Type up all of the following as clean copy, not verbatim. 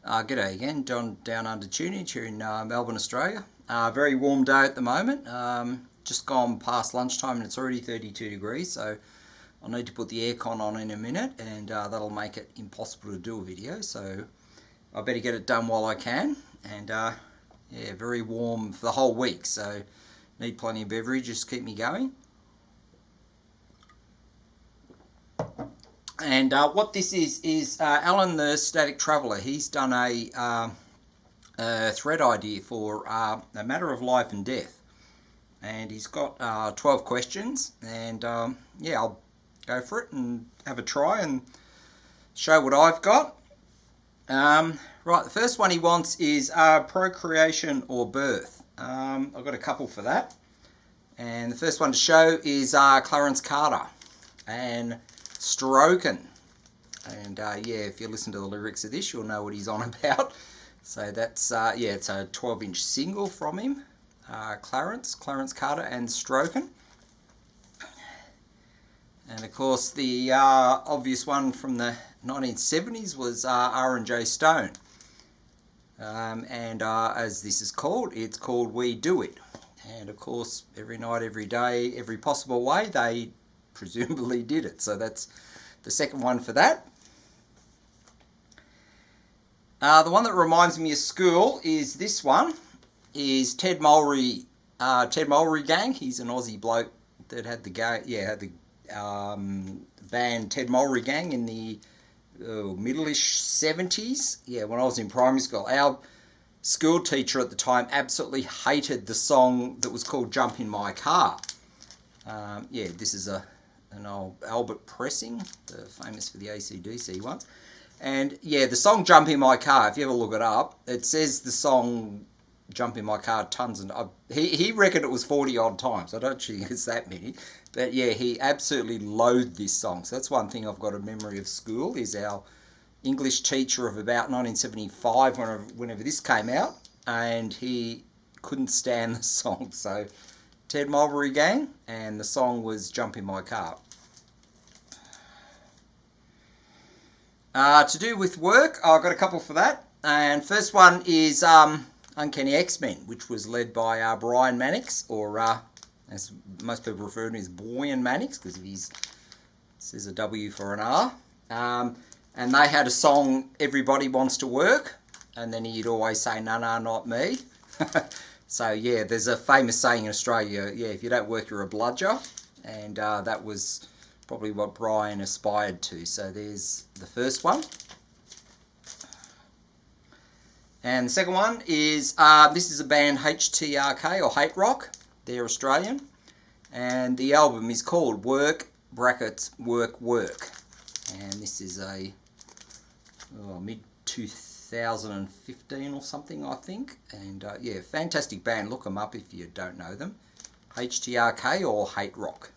G'day again, Don down under tunage here in Melbourne, Australia. Very warm day at the moment. Just gone past lunchtime and it's already 32 degrees, so I'll need to put the aircon on in a minute, and that'll make it impossible to do a video. So I better get it done while I can. And yeah, very warm for the whole week, so need plenty of beverage just to keep me going. And what this is Alan the Static Traveller. He's done a thread idea for a matter of life and death. And he's got 12 questions. And yeah, I'll go for it and have a try and show what I've got. Right, the first one he wants is procreation or birth. I've got a couple for that. And the first one to show is Clarence Carter and Strokin'. And yeah, if you listen to the lyrics of this, you'll know what he's on about. So that's yeah, it's a 12-inch single from him, Clarence Carter and Strokin'. And of course the obvious one from the 1970s was R&J Stone. And as this is called, it's called We Do It. And of course, every night, every day, every possible way, they presumably did it. So that's the second one for that. The one that reminds me of school is this one, is Ted Mulry Gang. He's an Aussie bloke that had the band Ted Mulry Gang in the middle-ish 70s. Yeah, when I was in primary school. Our school teacher at the time absolutely hated the song that was called Jump in My Car. Yeah, this is an old Albert Pressing, famous for the AC/DC ones. And yeah, the song Jump in My Car, if you ever look it up, it says the song Jump in My Car tons, and he reckoned it was 40 odd times. I don't think it's that many. But yeah, he absolutely loathed this song. So that's one thing I've got a memory of school, is our English teacher of about 1975, whenever this came out, and he couldn't stand the song. So Ted Mulry Gang, and the song was Jump in My Car. To do with work, I've got a couple for that. And first one is Uncanny X-Men, which was led by Brian Mannix, or as most people refer to him as Boyan Mannix, because there's a W for an R. And they had a song, Everybody Wants to Work, and then he'd always say, no, not me. So yeah, there's a famous saying in Australia, yeah, if you don't work, you're a bludger. And that was probably what Brian aspired to. So there's the first one. And the second one is, this is a band HTRK, or Hate Rock. They're Australian. And the album is called Work, Work. And this is a mid-2015 or something, I think. And yeah, fantastic band. Look them up if you don't know them. HTRK or Hate Rock.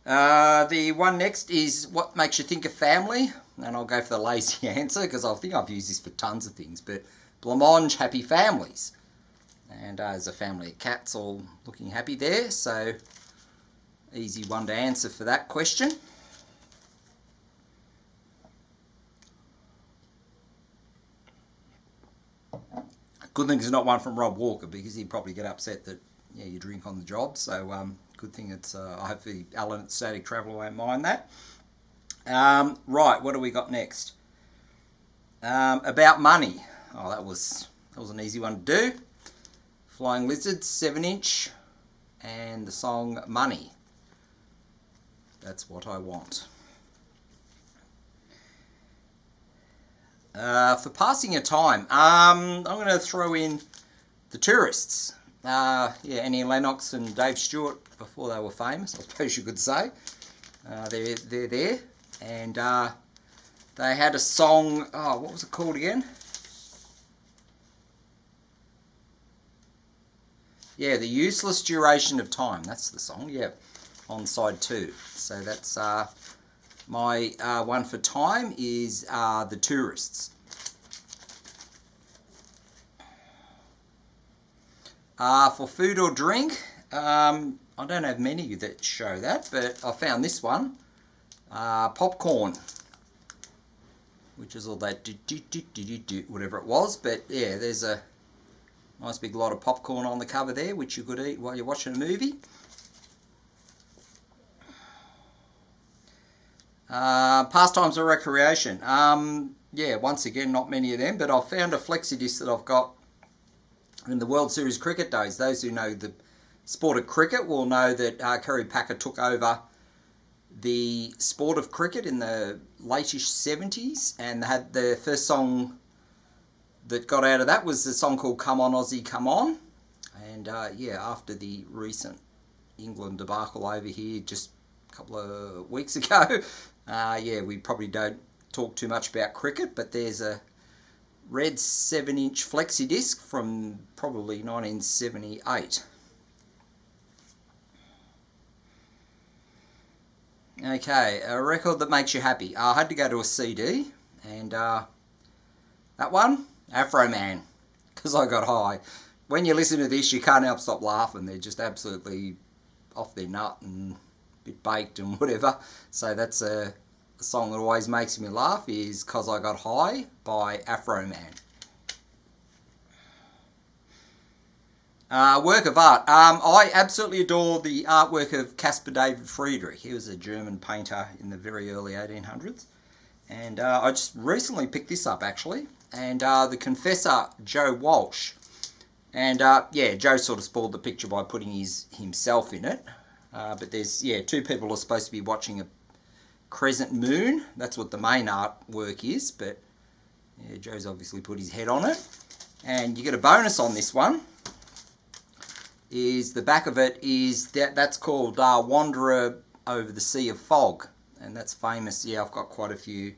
The one next is What Makes You Think of Family, and I'll go for the lazy answer because I think I've used this for tons of things, but Blancmange Happy Families. And there's a family of cats all looking happy there, so easy one to answer for that question. Good thing it's not one from Rob Walker, because he'd probably get upset that, yeah, you drink on the job. So good thing it's, hopefully Alan at Static Traveller won't mind that. Right, what do we got next? About Money. Oh, that was an easy one to do. Flying Lizards, 7-inch, and the song Money. That's what I want. For passing your time, I'm going to throw in The Tourists. Yeah, Annie Lennox and Dave Stewart, before they were famous, I suppose you could say. They're there. And they had a song, oh, what was it called again? Yeah, The Useless Duration of Time. That's the song, yeah, on side 2. So that's my one for time is The Tourists. For food or drink, I don't have many that show that, but I found this one. Popcorn. which is all that whatever it was. But yeah, there's a nice big lot of popcorn on the cover there, which you could eat while you're watching a movie. Pastimes or recreation. Yeah, once again, not many of them, but I've found a flexi disc that I've got in the World Series cricket days. Those who know the sport of cricket will know that Kerry Packer took over the sport of cricket in the late-ish 70s, and had the first song that got out of that was the song called Come On Aussie Come On. And yeah, after the recent England debacle over here just a couple of weeks ago, yeah, we probably don't talk too much about cricket, but there's a red 7-inch flexi disc from probably 1978. Okay, a record that makes you happy. I had to go to a CD, and that one, Afro Man, because I got high. When you listen to this, you can't help stop laughing. They're just absolutely off their nut and a bit baked and whatever. So that's a song that always makes me laugh, is "'Cause I Got High" by Afro Man. Work of art. I absolutely adore the artwork of Caspar David Friedrich. He was a German painter in the very early 1800s. And I just recently picked this up, actually. And the confessor, Joe Walsh. And yeah, Joe sort of spoiled the picture by putting himself in it. But there's, yeah, two people are supposed to be watching a crescent moon. That's what the main artwork is. But yeah, Joe's obviously put his head on it. And you get a bonus on this one. Is the back of it is that's called Wanderer Over the Sea of Fog, and that's famous. Yeah, I've got quite a few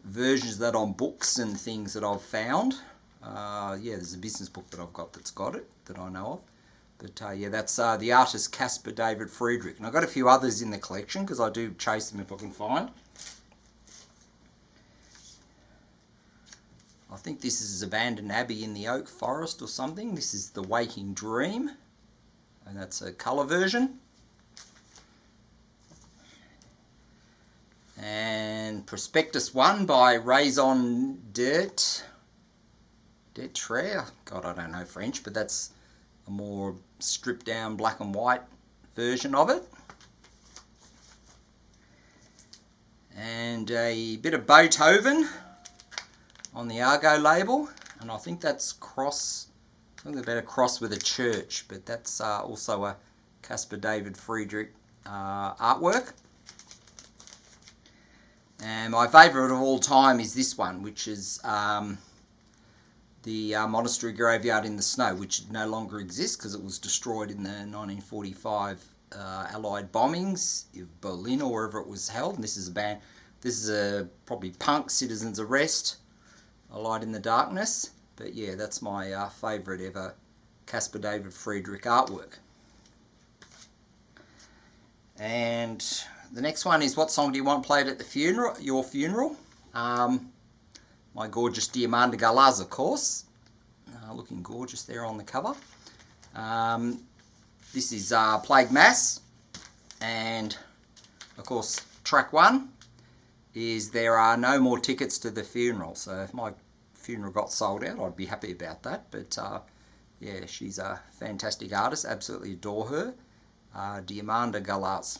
versions of that on books and things that I've found. Yeah, there's a business book that I've got that's got it, that I know of. But yeah, that's the artist Caspar David Friedrich, and I've got a few others in the collection because I do chase them if I can find. I think this is Abandoned Abbey in the Oak Forest or something. This is The Waking Dream, and that's a colour version. And Prospectus 1 by Raison d'Etre. God, I don't know French, but that's a more stripped down black and white version of it. And a bit of Beethoven on the Argo label, and I think that's I think they're better cross with a church, but that's also a Caspar David Friedrich artwork. And my favourite of all time is this one, which is the monastery graveyard in the snow, which no longer exists because it was destroyed in the 1945 Allied bombings of Berlin or wherever it was held. And this is a probably punk Citizen's Arrest, A Light in the Darkness. But yeah, that's my favourite ever Caspar David Friedrich artwork. And the next one is, what song do you want played at the funeral? Your funeral? My gorgeous Diamanda Galaz, of course. Looking gorgeous there on the cover. This is Plague Mass. And of course, track 1 is There Are No More Tickets to the Funeral. So if my funeral got sold out, I'd be happy about that. But yeah, she's a fantastic artist. Absolutely adore her. Diamanda Galaz.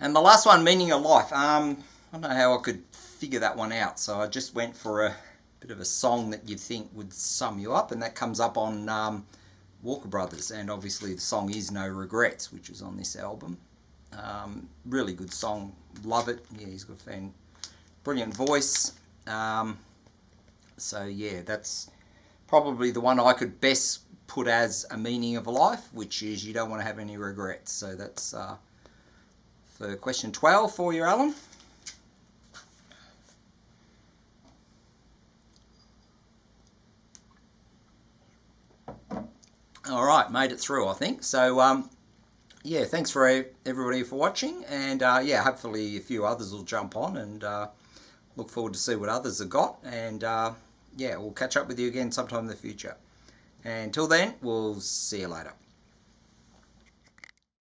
And the last one, Meaning of Life. I don't know how I could figure that one out, so I just went for a bit of a song that you'd think would sum you up, and that comes up on Walker Brothers, and obviously the song is No Regrets, which is on this album. Really good song, love it. Yeah, he's got a brilliant voice. So yeah, that's probably the one I could best put as a meaning of life, which is you don't want to have any regrets. So that's for question 12 for you, Alan. All right, made it through, I think. So, yeah, thanks for everybody for watching, and yeah, hopefully a few others will jump on, and look forward to see what others have got, and yeah, we'll catch up with you again sometime in the future. And until then, we'll see you later.